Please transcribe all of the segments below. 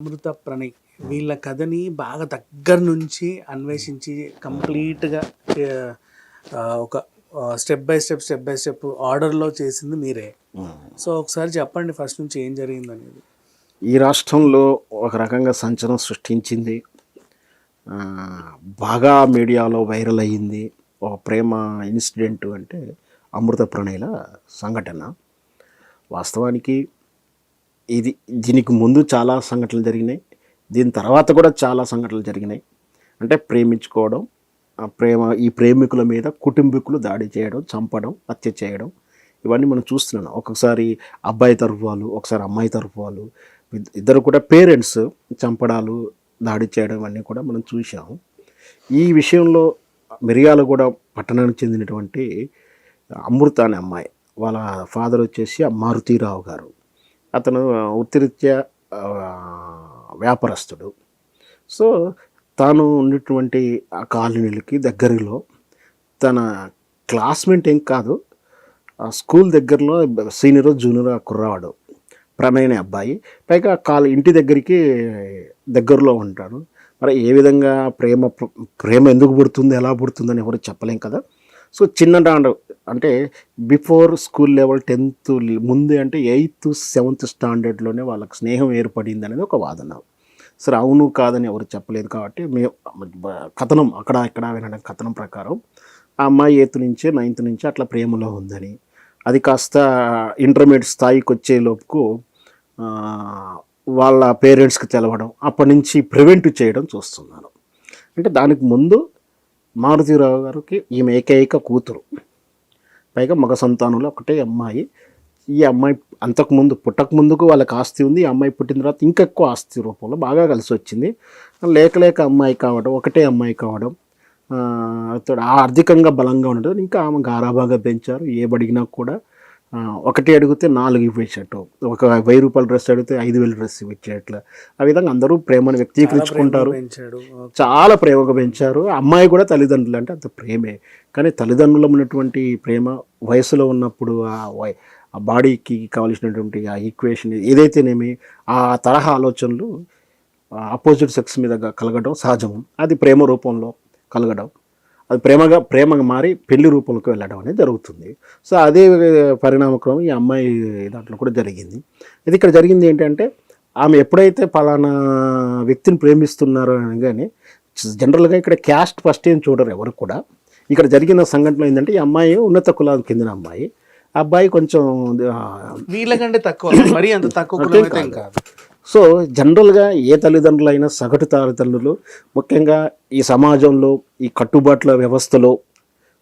అమృత, ప్రణయ్ వీళ్ళ కథని బాగా దగ్గర నుంచి అన్వేషించి కంప్లీట్‌గా ఒక స్టెప్ బై స్టెప్ ఆర్డర్‌లో చేసింది మీరే. సో, ఒకసారి చెప్పండి ఫస్ట్ నుంచి ఏం జరిగిందనేది? ఈ రాష్ట్రంలో ఒక రకంగా సంచలనం సృష్టించింది. బాగా మీడియాలో వైరల్ అయ్యింది. ఒక ప్రేమ ఇన్సిడెంట్ అంటే అమృత ప్రణయ్‌ల సంఘటన. వాస్తవానికి దీనికి ముందు చాలా సంఘటనలు జరిగినాయి. దీని తర్వాత కూడా చాలా సంఘటనలు జరిగినాయి. అంటే ప్రేమించుకోవడం, ఈ ప్రేమికుల మీద కుటుంబీకులు దాడి చేయడం, చంపడం, హత్య చేయడం ఇవన్నీ మనం చూస్తున్నాం. ఒక్కొక్కసారి అబ్బాయి తరఫు వాళ్ళు, ఒకసారి అమ్మాయి తరఫు వాళ్ళు, ఇద్దరు కూడా పేరెంట్స్ చంపడాలు, దాడి చేయడం ఇవన్నీ కూడా మనం చూసాము. ఈ విషయంలో మిర్యాలగూడ పట్టణానికి చెందినటువంటి అమృత అనే అమ్మాయి, వాళ్ళ ఫాదర్ వచ్చేసి మారుతీరావు గారు. అతను వృత్తిరీత్యా వ్యాపారస్తుడు. సో తాను ఉన్నటువంటి ఆ కాలనీలకి దగ్గరలో తన క్లాస్మేట్ ఏం కాదు, స్కూల్ దగ్గరలో సీనియర్ జూనియర్ కుర్రావాడు ప్రణయ్ అనే అబ్బాయి. పైగా ఇంటి దగ్గరలో ఉంటాడు. మరి ఏ విధంగా ప్రేమ ఎందుకు పుడుతుంది, ఎలా పుడుతుందని ఎవరు చెప్పలేం కదా. సో చిన్ననాడు అంటే బిఫోర్ స్కూల్ లెవెల్ 10th ముందే అంటే 8th 7th స్టాండర్డ్లోనే వాళ్ళకి స్నేహం ఏర్పడింది అనేది ఒక వాదన. సరే అవును కాదని ఎవరు చెప్పలేదు కాబట్టి కథనం అక్కడ ఇక్కడ వినడం కథనం ప్రకారం ఆ అమ్మాయి 8th నుంచి 9th నుంచి అట్లా ప్రేమలో ఉందని, అది కాస్త ఇంటర్మీడియట్ స్థాయికి వచ్చేలోపుకు వాళ్ళ పేరెంట్స్కి తెలవడం, అప్పటి నుంచి ప్రివెంట్ చేయడం చూస్తున్నాను. అంటే దానికి ముందు మారుతీరావు గారికి ఈమె ఏకైక కూతురు, పైగా మగ సంతానంలో ఒకటే అమ్మాయి. ఈ అమ్మాయి అంతకుముందు పుట్టకముందుకు వాళ్ళకి ఆస్తి ఉంది. ఈ అమ్మాయి పుట్టిన తర్వాత ఇంకా ఎక్కువ ఆస్తి రూపంలో బాగా కలిసి వచ్చింది. లేక అమ్మాయి కావడం, ఒకటే అమ్మాయి కావడం, ఆర్థికంగా బలంగా ఉండడం, ఇంకా ఆమె గారాబాగా పెంచారు. ఏ అడిగినా కూడా ఒకటి అడిగితే 4 ఇవ్వేసేట్టు, ఒక 1000 రూపాయల డ్రెస్ అడిగితే 5000 డ్రెస్ ఇచ్చేట్లా. ఆ విధంగా అందరూ ప్రేమను వ్యక్తీకరించుకుంటారు. చాలా ప్రేమగా పెంచారు. అమ్మాయి కూడా తల్లిదండ్రులు అంటే అంత ప్రేమే. కానీ తల్లిదండ్రులు ఉన్నటువంటి ప్రేమ వయసులో ఉన్నప్పుడు ఆ బాడీకి కావాల్సినటువంటి ఆ ఈక్వేషన్ ఏదైతేనేమి, ఆ తరహా ఆలోచనలు ఆపోజిట్ సెక్స్ మీద కలగడం సహజం. అది ప్రేమ రూపంలో కలగడం, అది ప్రేమగా మారి పెళ్లి రూపంలోకి వెళ్ళడం అనేది జరుగుతుంది. సో అదే పరిణామక్రమం ఈ అమ్మాయి దాంట్లో కూడా జరిగింది. ఇది ఇక్కడ జరిగింది ఏంటంటే, ఆమె ఎప్పుడైతే పలానా వ్యక్తిని ప్రేమిస్తున్నారో అని కానీ జనరల్గా ఇక్కడ క్యాస్ట్ ఫస్ట్ ఏం చూడరు ఎవరు కూడా. ఇక్కడ జరిగిన సంఘటన ఏంటంటే, ఈ అమ్మాయి ఉన్నత కులానికి చెందిన అమ్మాయి, అబ్బాయి కొంచెం వీళ్ళకంటే తక్కువ, మరీ అంత తక్కువ కాదు. సో జనరల్గా ఏ తల్లిదండ్రులైనా, సగటు తల్లిదండ్రులు ముఖ్యంగా ఈ సమాజంలో ఈ కట్టుబాట్ల వ్యవస్థలో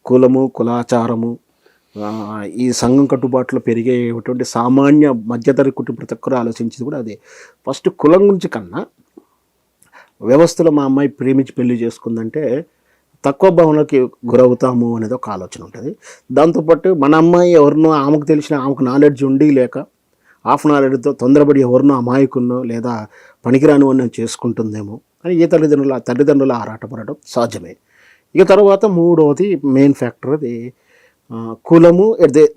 కులము, కులాచారము, ఈ సంఘం కట్టుబాట్లు పెరిగేటువంటి సామాన్య మధ్యతరగతి కుటుంబ ప్రతి ఒక్కరు ఆలోచించేది కూడా అదే. ఫస్ట్ కులం గురించి కన్నా వ్యవస్థలో మా అమ్మాయి ప్రేమించి పెళ్లి చేసుకుందంటే తక్కువ భావనకి గురవుతాము అనేది ఒక ఆలోచన ఉంటుంది. దాంతోపాటు మన అమ్మాయి ఎవరినో ఆమెకు తెలిసిన, ఆమెకు నాలెడ్జ్ ఉండి లేక హాఫ్ నాలెడ్జ్తో తొందరపడి ఎవరినో అమాయకున్నో లేదా పనికిరాని వాడిని చేసుకుంటుందేమో అని ఏ తల్లిదండ్రుల ఆరాటపడడం సహజమే. ఇక తర్వాత మూడవది మెయిన్ ఫ్యాక్టర్, అది కులము,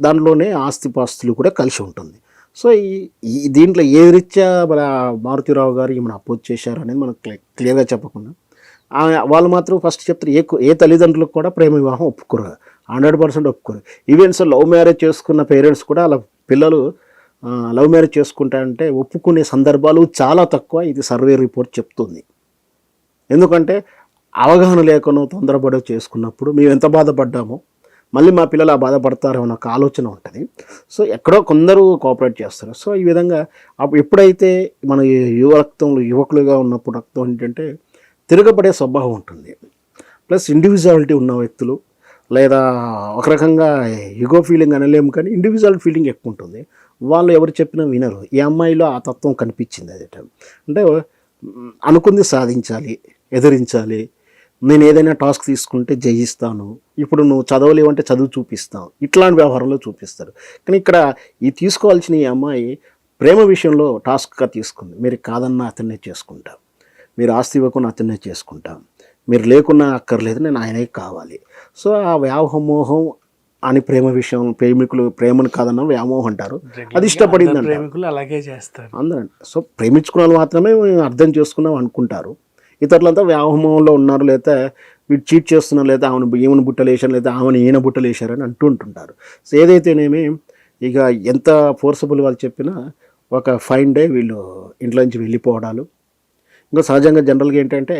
దానిలోనే ఆస్తిపాస్తులు కూడా కలిసి ఉంటుంది. సో దీంట్లో ఏ రీత్యా మన మారుతీరావు గారు ఏమైనా అపోజ్ చేశారు అనేది మనకు క్లియర్గా చెప్పకుండా వాళ్ళు మాత్రం ఫస్ట్ చెప్తారు, ఏ తల్లిదండ్రులకు కూడా ప్రేమ వివాహం ఒప్పుకోరు, 100% ఒప్పుకోరు. ఈవెన్స్ లవ్ మ్యారేజ్ చేసుకున్న పేరెంట్స్ కూడా అలా పిల్లలు లవ్ మ్యారేజ్ చేసుకుంటారంటే ఒప్పుకునే సందర్భాలు చాలా తక్కువ. ఇది సర్వే రిపోర్ట్ చెప్తుంది. ఎందుకంటే అవగాహన లేకుండా తొందరపడి చేసుకున్నప్పుడు మేము ఎంత బాధపడ్డామో మళ్ళీ మా పిల్లలు ఆ బాధపడతారో అన్న ఒక ఆలోచన ఉంటుంది. సో ఎక్కడో కొందరు కోఆపరేట్ చేస్తారు. సో ఈ విధంగా ఎప్పుడైతే మన యువకులుగా ఉన్నప్పుడు రక్తం ఏంటంటే తిరగబడే స్వభావం ఉంటుంది. ప్లస్ ఇండివిజువాలిటీ ఉన్న వ్యక్తులు, లేదా ఒక రకంగా ఈగో ఫీలింగ్ అనలేము కానీ ఇండివిజువల్ ఫీలింగ్ ఎక్కువ ఉంటుంది. వాళ్ళు ఎవరు చెప్పినా వినరు. ఈ అమ్మాయిలో ఆ తత్వం కనిపించింది. అదే అంటే అనుకుంది సాధించాలి, ఎదిరించాలి, నేను ఏదైనా టాస్క్ తీసుకుంటే జయిస్తాను, ఇప్పుడు నువ్వు చదవలేవంటే చదువు చూపిస్తాను, ఇట్లాంటి వ్యవహారంలో చూపిస్తారు. కానీ ఇక్కడ తీసుకోవాల్సిన ఈ అమ్మాయి ప్రేమ విషయంలో టాస్క్గా తీసుకుంది. మీరు కాదన్నా అతన్నే చేసుకుంటా, మీరు ఆస్తి ఇవ్వకుండా అతన్నే చేసుకుంటా, మీరు లేకున్నా అక్కర్లేదు, నేను ఆయనే కావాలి. సో ఆ వ్యామోహం అని ప్రేమికులు ప్రేమను కాదన్న వ్యామోహం అంటారు, అది ఇష్టపడింది అంటారు. ప్రేమికులు అలాగే చేస్తారు అందరూ. సో ప్రేమించుకున్న వాళ్ళు మాత్రమే అర్థం చేసుకున్నాం అనుకుంటారు. ఇతరులంతా వ్యామోహంలో ఉన్నారు, లేదా వీడు చీట్ చేస్తున్నారు, లేదా ఈమెను బుట్టలేశారు, లేదా ఈయన బుట్టలేశారు అని అంటుంటారు. సో ఏదైతేనేమి ఇక ఎంత ఫోర్సబుల్ వాళ్ళు చెప్పినా ఒక ఫైన్ డే వీళ్ళు ఇంట్లో నుంచి వెళ్ళిపోవడాలు. ఇంకా సహజంగా జనరల్గా ఏంటంటే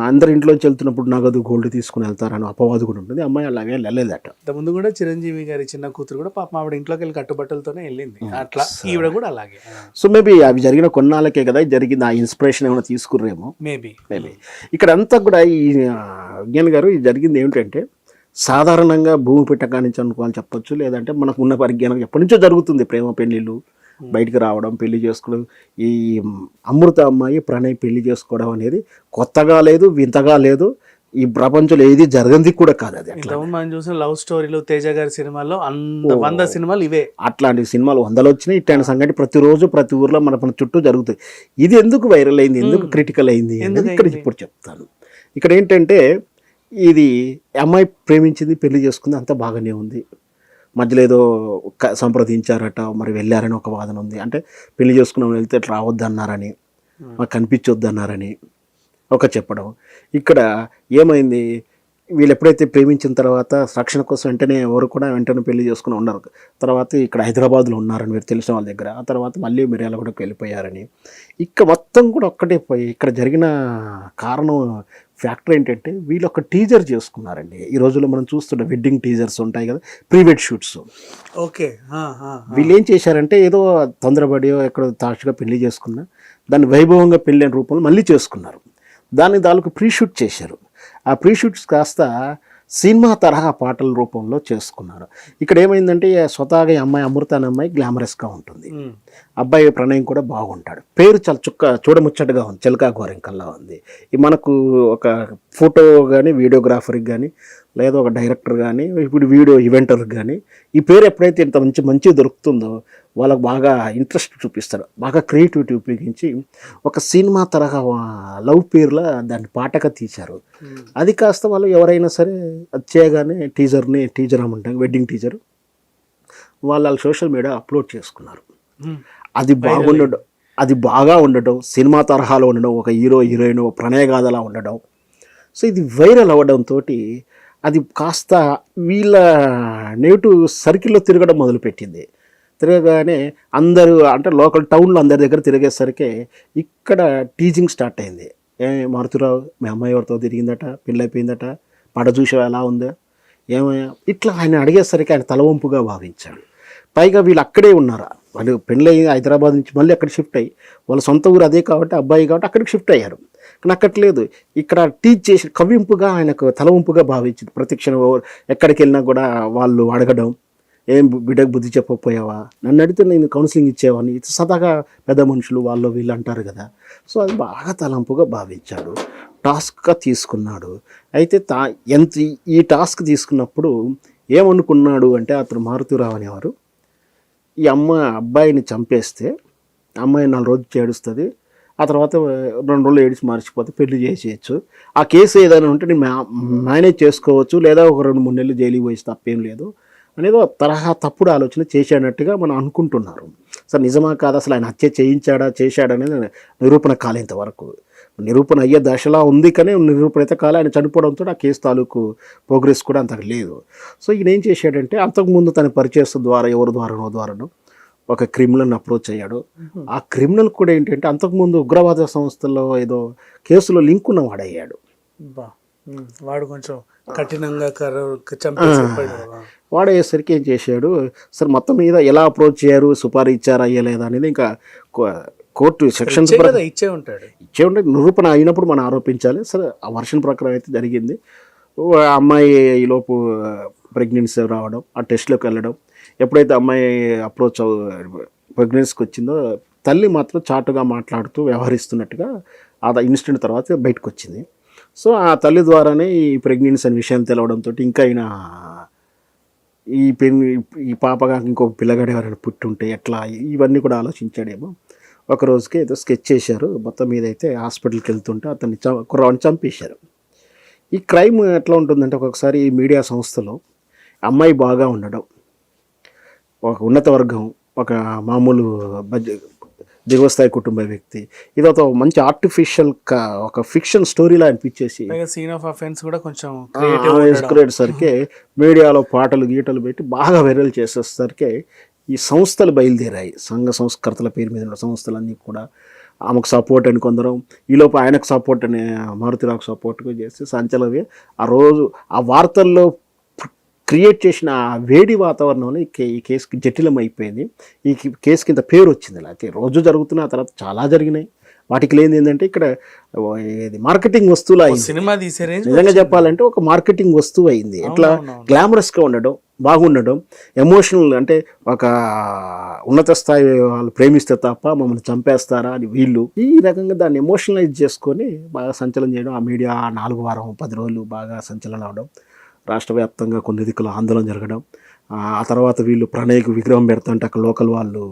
అందరు ఇంట్లోంచి వెళ్తున్నప్పుడు నగదు గోల్డ్ తీసుకుని వెళ్తారని అపవాదు కూడా ఉంటుంది. అమ్మాయి అలాగే వెళ్ళలేదట. ముందు కూడా చిరంజీవి గారి చిన్న కూతురు కూడా పాపం ఆవిడ ఇంట్లోకి వెళ్ళి కట్టుబట్టలతోనే వెళ్ళింది, అట్లా ఈవిడ కూడా అలాగే. సో మేబీ అవి జరిగిన కొన్నాళ్ళకే కదా జరిగింది, ఆ ఇన్స్పిరేషన్ ఏమైనా తీసుకుర్రేమో మేబీ. ఇక్కడ అంతా కూడా ఈ విజ్ఞాన్ గారు ఇది జరిగింది ఏమిటంటే సాధారణంగా భూమి పెట్టగా నుంచి అనుకోవాలని చెప్పొచ్చు, లేదంటే మనకు ఉన్న పరిజ్ఞానం ఎప్పటి నుంచో జరుగుతుంది. ప్రేమ పెళ్ళిళ్ళు, బయటికి రావడం, పెళ్లి చేసుకోవడం. ఈ అమృత అమ్మాయి ప్రణయ్ పెళ్లి చేసుకోవడం అనేది కొత్తగా లేదు, వింతగా లేదు, ఈ ప్రపంచంలో ఏది జరగంది కూడా కాదు. అది మనం చూసిన లవ్ స్టోరీలు తేజ గారి సినిమాల్లో 100 సినిమాలు ఇవే. అట్లాంటి సినిమాలు 100 వచ్చినాయి. ఇట్లాంటి సంగతి ప్రతిరోజు ప్రతి ఊర్లో మన చుట్టూ జరుగుతాయి. ఇది ఎందుకు వైరల్ అయింది, ఎందుకు క్రిటికల్ అయింది అనేది ఇక్కడ ఇప్పుడు చెప్తాను. ఇక్కడ ఏంటంటే ఇది అమ్మాయి ప్రేమించింది, పెళ్లి చేసుకుంది, అంతా బాగానే ఉంది. మధ్యలో ఏదో సంప్రదించారట, మరి వెళ్ళారని ఒక వాదన ఉంది. అంటే పెళ్లి చేసుకున్నాం, వెళ్తే రావద్దు అన్నారని, మాకు కనిపించొద్దు అన్నారని ఒక చెప్పడం. ఇక్కడ ఏమైంది, వీళ్ళు ఎప్పుడైతే ప్రేమించిన తర్వాత రక్షణ కోసం వెంటనే ఎవరు కూడా వెంటనే పెళ్లి చేసుకుని ఉన్నారు. తర్వాత ఇక్కడ హైదరాబాద్లో ఉన్నారని మీరు తెలిసిన వాళ్ళ దగ్గర, ఆ తర్వాత మళ్ళీ మిర్యాలగూడకు వెళ్ళిపోయారని. ఇక్కడ మొత్తం కూడా ఒక్కటే పోయి ఇక్కడ జరిగిన కారణం ఫ్యాక్టర్ ఏంటంటే వీళ్ళు ఒక టీజర్ చేసుకున్నారండి. ఈ రోజుల్లో మనం చూస్తున్న వెడ్డింగ్ టీజర్స్ ఉంటాయి కదా, ప్రీవెడ్ షూట్స్. ఓకే, వీళ్ళు ఏం చేశారంటే ఏదో తొందరపడి ఎక్కడ తాచుగా పెళ్లి చేసుకున్నా దాన్ని వైభవంగా పెళ్ళైన రూపంలో మళ్ళీ చేసుకున్నారు. దానికి ప్రీ షూట్ చేశారు. ఆ ప్రీ షూట్స్ కాస్త సినిమా తరహా పాటల రూపంలో చేసుకున్నారు. ఇక్కడ ఏమైందంటే స్వతహాగా అమ్మాయి అమృత అనే అమ్మాయి గ్లామరస్గా ఉంటుంది, అబ్బాయి ప్రణయం కూడా బాగుంటాడు, పేరు చాలా చూడముచ్చటగా ఉంది, చిలకా గోరింకల్లా ఉంది. మనకు ఒక ఫోటో కానీ వీడియోగ్రాఫర్కి కానీ లేదా ఒక డైరెక్టర్ కానీ ఇప్పుడు వీడియో ఈవెంటర్కి కానీ ఈ పేరు ఎప్పుడైతే ఇంత మంచి దొరుకుతుందో వాళ్ళకు బాగా ఇంట్రెస్ట్ చూపిస్తారు, బాగా క్రియేటివిటీ ఉపయోగించి ఒక సినిమా తరహా లవ్ పేర్లా దాన్ని పాటగా తీశారు. అది కాస్త వాళ్ళు ఎవరైనా సరే అది చేయగానే టీజర్ అమ్మంటాం, వెడ్డింగ్ టీజర్ వాళ్ళ సోషల్ మీడియా అప్లోడ్ చేసుకున్నారు. అది బాగా ఉండడం, సినిమా తరహాలో ఉండడం, ఒక హీరో హీరోయిన్ ప్రణయగాథలా ఉండడం. సో ఇది వైరల్ అవ్వడంతో అది కాస్త వీళ్ళ నెగిటివ్ సర్కిల్లో తిరగడం మొదలుపెట్టింది. తిరగగానే అందరూ అంటే లోకల్ టౌన్లో అందరి దగ్గర తిరిగేసరికి ఇక్కడ టీజింగ్ స్టార్ట్ అయింది. మారుతురావు మీ అమ్మాయి ఎవరితో తిరిగిందట, పెళ్ళైపోయిందట, పడ చూసావు ఎలా ఉందో, ఏమయ్యా ఇట్లా ఆయన అడిగేసరికి ఆయన తలవంపుగా భావించాడు. పైగా వీళ్ళు అక్కడే ఉన్నారు, వాళ్ళు పెళ్ళి హైదరాబాద్ నుంచి మళ్ళీ అక్కడ షిఫ్ట్ అయ్యి వాళ్ళ సొంత ఊరు అదే కాబట్టి అబ్బాయి కాబట్టి అక్కడికి షిఫ్ట్ అయ్యారు. కానీ అక్కట్లేదు, ఇక్కడ టీచ్ చేసి కవ్వింపుగా ఆయనకు తలవంపుగా భావించింది. ప్రతిక్షణం ఎక్కడికి వెళ్ళినా కూడా వాళ్ళు అడగడం, ఏం బిడ్డకు బుద్ధి చెప్పకపోయావా, నన్ను అడిగితే నేను కౌన్సిలింగ్ ఇచ్చేవాడిని, సదాగా పెద్ద మనుషులు వాళ్ళు వీళ్ళు అంటారు కదా. సో అది బాగా తలంపుగా భావించాడు, టాస్క్గా తీసుకున్నాడు. అయితే ఈ టాస్క్ తీసుకున్నప్పుడు ఏమనుకున్నాడు అంటే అతను మారుతీరావు అనేవారు ఈ అబ్బాయిని చంపేస్తే అమ్మాయి 4 రోజులు ఏడుస్తుంది, ఆ తర్వాత 2 రోజులు ఏడిచి మర్చిపోతే పెళ్లి చేసేయచ్చు, ఆ కేసు ఏదైనా ఉంటే నేను మేనేజ్ చేసుకోవచ్చు, లేదా ఒక 2-3 నెలలు జైలుకి పోయి తప్పేం లేదు అనేది తరహా తప్పుడు ఆలోచన చేశాడన్నట్టుగా మనం అనుకుంటున్నారు. సార్ నిజమా కాదు, అసలు ఆయన హత్య చేశాడనేది నిరూపణ కాలేంత వరకు, నిరూపణ అయ్యే దశలా ఉంది, కానీ నిరూపణ అయితే కాలే. ఆయన చనిపోవడంతో ఆ కేసు తాలూకు ప్రోగ్రెస్ కూడా అంతకు లేదు. సో ఈయన ఏం చేశాడంటే అంతకుముందు తన పరిచయస్తు ద్వారా ఎవరి ద్వారానో ఒక క్రిమినల్ని అప్రోచ్ అయ్యాడు. ఆ క్రిమినల్ కూడా ఏంటంటే అంతకుముందు ఉగ్రవాద సంస్థల్లో ఏదో కేసులో లింక్ ఉన్నవాడు అయ్యాడు. వాడు కొంచెం కఠినంగా వాడయ్యేసరికి ఏం చేశాడు, సరే మొత్తం మీద ఎలా అప్రోచ్ చేయారు, సుపారీ ఇచ్చారా అయ్యలేదా అనేది ఇంకా కోర్టు సెక్షన్స్ ఇచ్చే ఉంటాడు. నిరూపణ అయినప్పుడు మనం ఆరోపించాలి. సరే ఆ వర్షన్ ప్రకారం అయితే జరిగింది. అమ్మాయి ఈలోపు ప్రెగ్నెన్సీ రావడం, ఆ టెస్ట్లోకి వెళ్ళడం, ఎప్పుడైతే అమ్మాయి ప్రెగ్నెన్సీకి వచ్చిందో తల్లి మాత్రం చాటుగా మాట్లాడుతూ వ్యవహరిస్తున్నట్టుగా ఆ ఇన్సిడెంట్ తర్వాత బయటకు వచ్చింది. సో ఆ తల్లి ద్వారానే ఈ ప్రెగ్నెన్సీ అనే విషయం తెలవడంతో ఇంకా అయినా ఈ పాపగా ఇంకొక పిల్లగాడు ఎవరైనా పుట్టుంటే ఎట్లా, ఇవన్నీ కూడా ఆలోచించాడేమో. ఒక రోజుకి ఏదో స్కెచ్ చేశారు, మొత్తం మీద అయితే హాస్పిటల్కి వెళ్తుంటే అతన్ని కుర్రాడిని చంపేశారు. ఈ క్రైమ్ ఎట్లా ఉంటుందంటే ఒక్కొక్కసారి మీడియా సంస్థలో అమ్మాయి బాగా ఉండడం, ఒక ఉన్నత వర్గం, ఒక మామూలు దిగువ స్థాయి కుటుంబ వ్యక్తి, ఇదొక మంచి ఆర్టిఫిషియల్ ఒక ఫిక్షన్ స్టోరీలా అనిపించేసి సీన్ ఆఫ్ అఫెన్స్ కూడా కొంచెం సరికి మీడియాలో పాటలు గీటలు పెట్టి బాగా వైరల్ చేసేసరికి ఈ సంస్థలు బయలుదేరాయి. సంఘ సంస్కర్తల పేరు మీద ఉన్న సంస్థలన్నీ కూడా ఆమెకు సపోర్ట్ అని కొందరు, ఈలోపు ఆయనకు సపోర్ట్ అని మారుతిరావుకు సపోర్ట్గా చేసి సంచలనమే ఆ రోజు ఆ వార్తల్లో క్రియేట్ చేసిన ఆ వేడి వాతావరణంలో ఈ కేసుకి జటిలం అయిపోయింది. ఈ కేసుకి ఇంత పేరు వచ్చింది. లేకపోతే రోజు జరుగుతున్న తర్వాత చాలా జరిగినాయి. వాటికి లేనిది ఏంటంటే ఇక్కడ ఇది మార్కెటింగ్ వస్తువులు అయింది. సినిమా తీసే నిజంగా చెప్పాలంటే ఒక మార్కెటింగ్ వస్తువు అయింది. ఎట్లా గ్లామరస్గా ఉండడం, బాగుండడం, ఎమోషనల్, అంటే ఒక ఉన్నత స్థాయి వాళ్ళు ప్రేమిస్తే తప్ప మమ్మల్ని చంపేస్తారా అని వీళ్ళు ఈ రకంగా దాన్ని ఎమోషనలైజ్ చేసుకొని బాగా సంచలనం చేయడం. ఆ మీడియా 4 వారం 10 రోజులు బాగా సంచలనం అవడం, రాష్ట్ర వ్యాప్తంగా కొన్ని దిక్కుల ఆందోళన జరగడం, ఆ తర్వాత వీళ్ళు ప్రణయ్కి విగ్రహం పెడతాంటే అక్కడ లోకల్ వాళ్ళు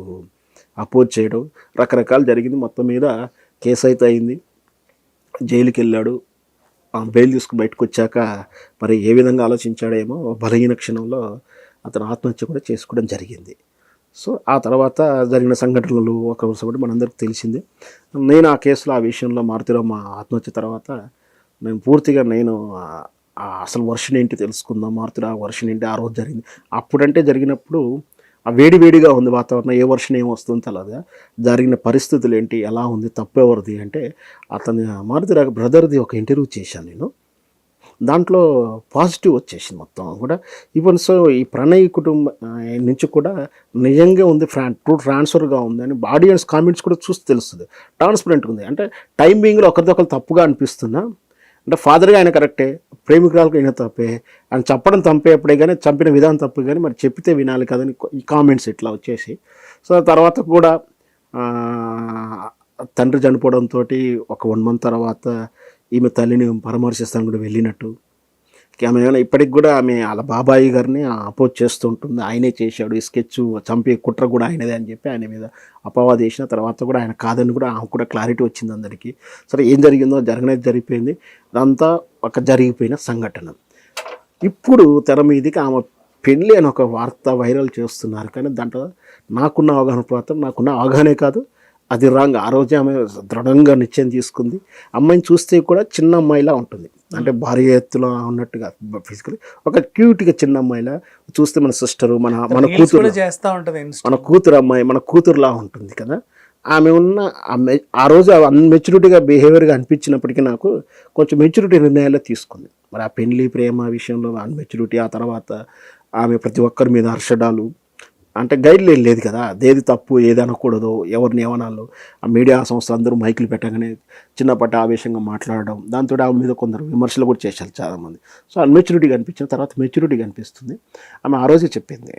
అపోజ్ చేయడం, రకరకాలు జరిగింది. మొత్తం మీద కేసు అయితే అయింది, జైలుకి వెళ్ళాడు. బెయిల్ తీసుకుని బయటకు వచ్చాక మరి ఏ విధంగా ఆలోచించాడేమో బలహీన క్షణంలో అతను ఆత్మహత్య కూడా చేసుకోవడం జరిగింది. సో ఆ తర్వాత జరిగిన సంఘటనలు ఒక రోజు కూడా మనందరికీ తెలిసిందే. నేను ఆ కేసులో ఆ విషయంలో మారుతిరావు మా ఆత్మహత్య తర్వాత నేను పూర్తిగా అసలు వర్షన్ ఏంటి తెలుసుకుందాం, మారుతిరావు వర్షన్ ఏంటి ఆ రోజు జరిగింది. అప్పుడంటే జరిగినప్పుడు ఆ వేడివేడిగా ఉంది వాతావరణం, ఏ వర్షన్ ఏం వస్తుందో తెలియదు. జరిగిన పరిస్థితులు ఏంటి, ఎలా ఉంది, తప్పెవరిది అంటే అతని మారుతిరావు బ్రదర్ది ఒక ఇంటర్వ్యూ చేశాను నేను. దాంట్లో పాజిటివ్ వచ్చేసింది మొత్తం కూడా. ఈవెన్ సో ఈ ప్రణయ్ కుటుంబం నుంచి కూడా నిజంగా ఉంది, ట్రాన్స్ఫర్గా ఉంది అని ఆడియన్స్ కామెంట్స్ కూడా చూసి తెలుస్తుంది. ట్రాన్స్పరెంట్గా ఉంది. అంటే టైమింగ్లో ఒకరిదొకరు తప్పుగా అనిపిస్తున్నా, అంటే ఫాదర్గా ఆయన కరెక్టే, ప్రేమికురాలకు అయినా తప్పే, ఆయన చెప్పడం తప్పే అప్పుడే, కానీ చంపిన విధానం తప్పు, కానీ మరి చెప్పితే వినాలి కదని ఈ కామెంట్స్ ఇట్లా వచ్చేసి. సో తర్వాత కూడా తండ్రి చనిపోవడంతో ఒక 1 month తర్వాత ఈమె తల్లిని పరామర్శిస్తాను కూడా వెళ్ళినట్టు, ఆమె ఏమైనా ఇప్పటికి కూడా ఆమె వాళ్ళ బాబాయి గారిని అపోజ్ చేస్తూ ఉంటుంది. ఆయనే చేశాడు, ఈ స్కెచ్ చంపే కుట్ర కూడా ఆయనదే అని చెప్పి ఆయన మీద అపవాదం చేసిన తర్వాత కూడా ఆయన కాదని కూడా ఆమె కూడా క్లారిటీ వచ్చింది అందరికీ. సరే ఏం జరిగిందో జరిగినది జరిగిపోయింది, అదంతా ఒక జరిగిపోయిన సంఘటన. ఇప్పుడు తెర మీదకి ఆమె పెళ్ళి అని ఒక వార్త వైరల్ చేస్తున్నారు. కానీ దాంట్లో నాకున్న అవగాహన ప్రకారం, నాకున్న అవగాహనే కాదు, అది రాంగ్. ఆ రోజే ఆమె దృఢంగా నిశ్చయం తీసుకుంది. అమ్మాయిని చూస్తే కూడా చిన్న అమ్మాయిలా ఉంటుంది, అంటే భారీ ఎత్తులో ఉన్నట్టుగా ఫిజికల్, ఒక క్యూట్గా చిన్న అమ్మాయిలా చూస్తే మన సిస్టరు, మన కూతురు చేస్తూ ఉంటుంది, మన కూతురు అమ్మాయి మన కూతురులా ఉంటుంది కదా. ఆమె ఉన్న ఆ రోజు అన్మెచ్యూరిటీగా బిహేవియర్గా అనిపించినప్పటికీ నాకు కొంచెం మెచ్యూరిటీ నిర్ణయాలే తీసుకుంది. మరి ఆ పెళ్లి ప్రేమ విషయంలో అన్మెచ్యూరిటీ, ఆ తర్వాత ఆమె ప్రతి ఒక్కరి మీద హర్షడాలు, అంటే గైడ్ లైన్ లేదు కదా, ఏది తప్పు ఏది అనకూడదు, ఎవరిని ఏమనాలో. ఆ మీడియా సంస్థలు అందరూ మైకులు పెట్టగానే చిన్నపాటి ఆవేశంగా మాట్లాడడం, దాంతో ఆమె మీద కొందరు విమర్శలు కూడా చేశారు చాలామంది. సో అన్మెచ్యూరిటీ కనిపించిన తర్వాత మెచ్యూరిటీ కనిపిస్తుంది. ఆమె ఆ రోజే చెప్పింది,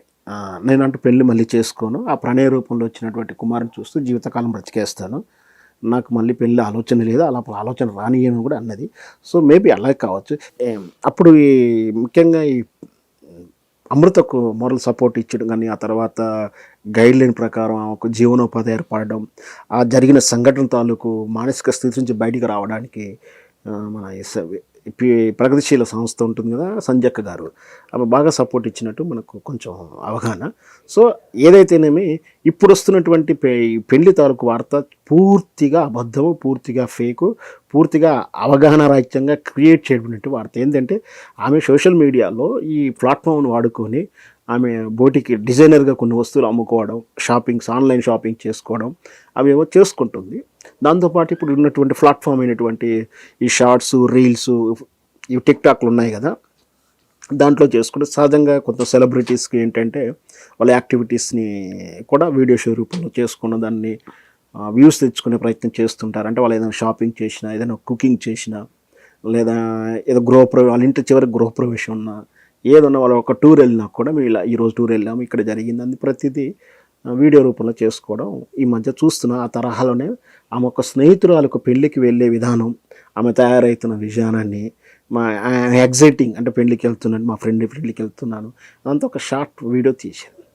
నేనంటూ పెళ్ళి మళ్ళీ చేసుకోను, ఆ ప్రణయ రూపంలో వచ్చినటువంటి కుమారుని చూస్తూ జీవితకాలం బ్రతికేస్తాను, నాకు మళ్ళీ పెళ్ళి ఆలోచన లేదు, అలా ఆలోచన రానియని కూడా అన్నది. సో మేబీ అలా కావచ్చు. అప్పుడు ముఖ్యంగా ఈ అమృతకు మోరల్ సపోర్ట్ ఇచ్చడం కానీ, ఆ తర్వాత గైడ్ లైన్ ప్రకారం ఒక జీవనోపాధి ఏర్పడడం, ఆ జరిగిన సంఘటన తాలూకు మానసిక స్థితి నుంచి బయటికి రావడానికి మన ప్రగతిశీల సంస్థ ఉంటుంది కదా, సంజక్క గారు, ఆమె బాగా సపోర్ట్ ఇచ్చినట్టు మనకు కొంచెం అవగాహన. సో ఏదైతేనేమి ఇప్పుడు వస్తున్నటువంటి పెళ్లి తాలూకు వార్త పూర్తిగా అబద్ధము, పూర్తిగా ఫేకు, పూర్తిగా అవగాహన రాహిత్యంగా క్రియేట్ చేయబడినట్టు వార్త. ఏంటంటే ఆమె సోషల్ మీడియాలో ఈ ప్లాట్ఫామ్ను వాడుకొని ఆమె బోటికి డిజైనర్గా కొన్ని వస్తువులు అమ్ముకోవడం, ఆన్లైన్ షాపింగ్ చేసుకోవడం, అవి ఏమో చేసుకుంటుంది. దాంతోపాటు ఇప్పుడు ఉన్నటువంటి ప్లాట్ఫామ్ అయినటువంటి ఈ షార్ట్స్, రీల్స్, ఇవి టిక్టాక్లు ఉన్నాయి కదా, దాంట్లో చేసుకుంటే సహజంగా కొంత సెలబ్రిటీస్కి ఏంటంటే వాళ్ళ యాక్టివిటీస్ని కూడా వీడియో షో రూపంలో చేసుకున్న దాన్ని వ్యూస్ తెచ్చుకునే ప్రయత్నం చేస్తుంటారు. అంటే వాళ్ళు ఏదైనా షాపింగ్ చేసినా, ఏదైనా కుకింగ్ చేసినా, లేదా ఏదో వాళ్ళ ఇంటి చివరి గృహప్రవేశం ఉన్నా, ఏదన్నా వాళ్ళు ఒక టూర్ వెళ్ళినా కూడా మేము ఇలా ఈరోజు టూర్ వెళ్ళాము, ఇక్కడ జరిగిందని ప్రతిదీ వీడియో రూపంలో చేసుకోవడం ఈ మధ్య చూస్తున్నా. ఆ తరహాలోనే ఆమె ఒక స్నేహితురాలకు పెళ్ళికి వెళ్ళే విధానం, ఆమె తయారవుతున్న విధానాన్ని, ఎగ్జైటింగ్ అంటే పెళ్ళికి వెళ్తున్నాను, మా ఫ్రెండ్ పెళ్ళికి వెళ్తున్నాను, అంతా ఒక షార్ట్ వీడియో తీసాను.